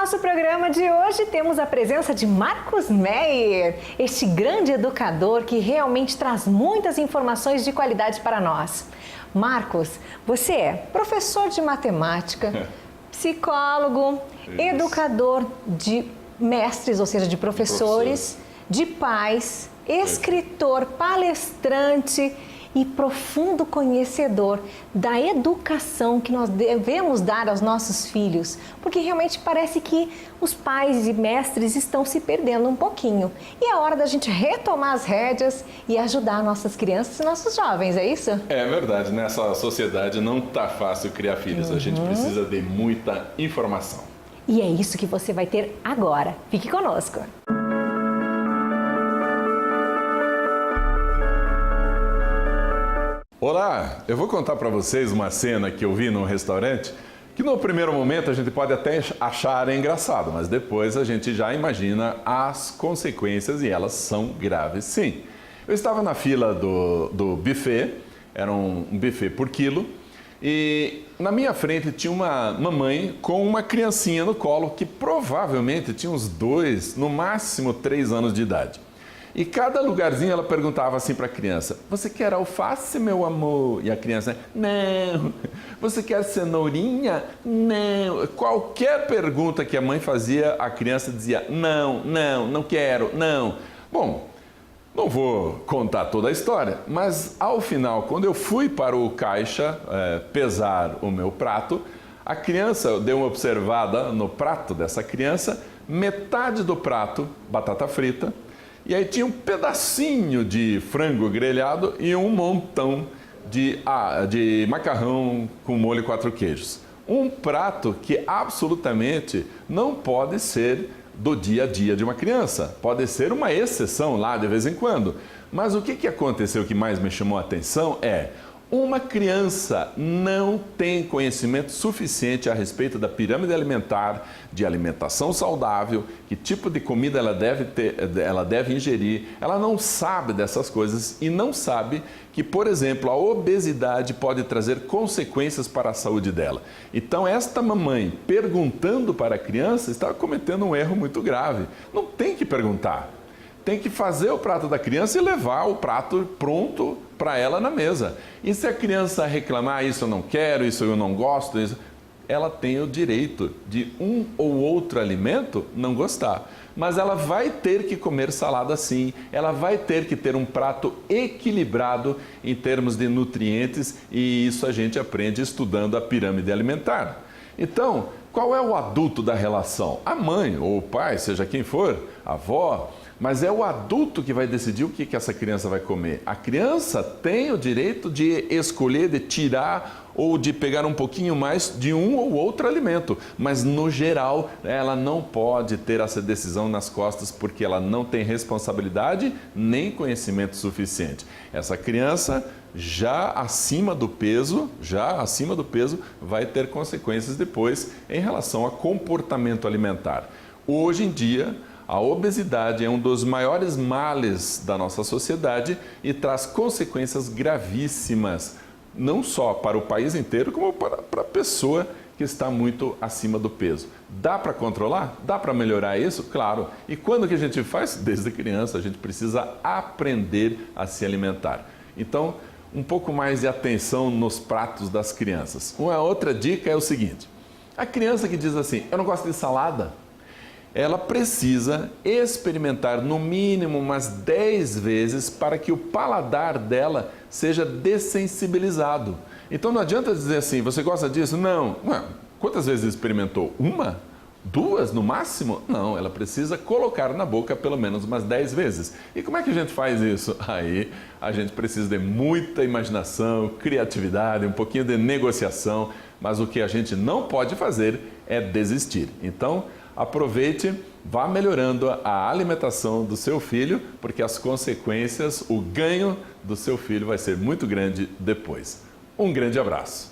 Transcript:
nosso programa de hoje temos a presença de Marcos Meyer, este grande educador que realmente traz muitas informações de qualidade para nós. Marcos, você é professor de matemática, psicólogo, educador de mestres, ou seja, de professores, de pais, escritor, palestrante e profundo conhecedor da educação que nós devemos dar aos nossos filhos, porque realmente parece que os pais e mestres estão se perdendo um pouquinho. E é hora da gente retomar as rédeas e ajudar nossas crianças e nossos jovens, é isso? É verdade, nessa sociedade não tá fácil criar filhos, a gente precisa de muita informação. E é isso que você vai ter agora. Fique conosco! Olá, eu vou contar para vocês uma cena que eu vi num restaurante que no primeiro momento a gente pode até achar engraçado, mas depois a gente já imagina as consequências e elas são graves sim. Eu estava na fila do buffet, era um buffet por quilo, e na minha frente tinha uma mamãe com uma criancinha no colo que provavelmente tinha uns 2, no máximo 3 anos de idade. E cada lugarzinho ela perguntava assim para a criança: você quer alface, meu amor? E a criança: não. Você quer cenourinha? Não. Qualquer pergunta que a mãe fazia, a criança dizia: não, não, não quero, não. Bom, não vou contar toda a história, mas ao final, quando eu fui para o caixa pesar o meu prato, a criança deu uma observada no prato dessa criança, metade do prato, batata frita, e aí tinha um pedacinho de frango grelhado e um montão de macarrão com molho 4 queijos. Um prato que absolutamente não pode ser do dia a dia de uma criança. Pode ser uma exceção lá de vez em quando. Mas o que aconteceu que mais me chamou a atenção é: uma criança não tem conhecimento suficiente a respeito da pirâmide alimentar, de alimentação saudável, que tipo de comida ela deve ingerir. Ela não sabe dessas coisas e não sabe que, por exemplo, a obesidade pode trazer consequências para a saúde dela. Então, esta mamãe perguntando para a criança estava cometendo um erro muito grave. Não tem que perguntar. Tem que fazer o prato da criança e levar o prato pronto para ela na mesa. E se a criança reclamar: isso eu não quero, isso eu não gosto, ela tem o direito de um ou outro alimento não gostar. Mas ela vai ter que comer salada sim, ela vai ter que ter um prato equilibrado em termos de nutrientes, e isso a gente aprende estudando a pirâmide alimentar. Então, qual é o adulto da relação? A mãe ou o pai, seja quem for, a avó. Mas é o adulto que vai decidir o que essa criança vai comer. A criança tem o direito de escolher, de tirar ou de pegar um pouquinho mais de um ou outro alimento. Mas, no geral, ela não pode ter essa decisão nas costas porque ela não tem responsabilidade nem conhecimento suficiente. Essa criança já acima do peso, vai ter consequências depois em relação a comportamento alimentar. Hoje em dia, a obesidade é um dos maiores males da nossa sociedade e traz consequências gravíssimas, não só para o país inteiro, como para a pessoa que está muito acima do peso. Dá para controlar? Dá para melhorar isso? Claro. E quando que a gente faz? Desde criança, a gente precisa aprender a se alimentar. Então, um pouco mais de atenção nos pratos das crianças. Uma outra dica é o seguinte: a criança que diz assim: eu não gosto de salada, ela precisa experimentar no mínimo umas 10 vezes para que o paladar dela seja dessensibilizado. Então não adianta dizer assim: você gosta disso? Não. Ué, quantas vezes experimentou? 1? 2 no máximo? Não, ela precisa colocar na boca pelo menos umas 10 vezes. E como é que a gente faz isso? Aí a gente precisa de muita imaginação, criatividade, um pouquinho de negociação, mas o que a gente não pode fazer é desistir. Então, aproveite, vá melhorando a alimentação do seu filho, porque as consequências, o ganho do seu filho vai ser muito grande depois. Um grande abraço!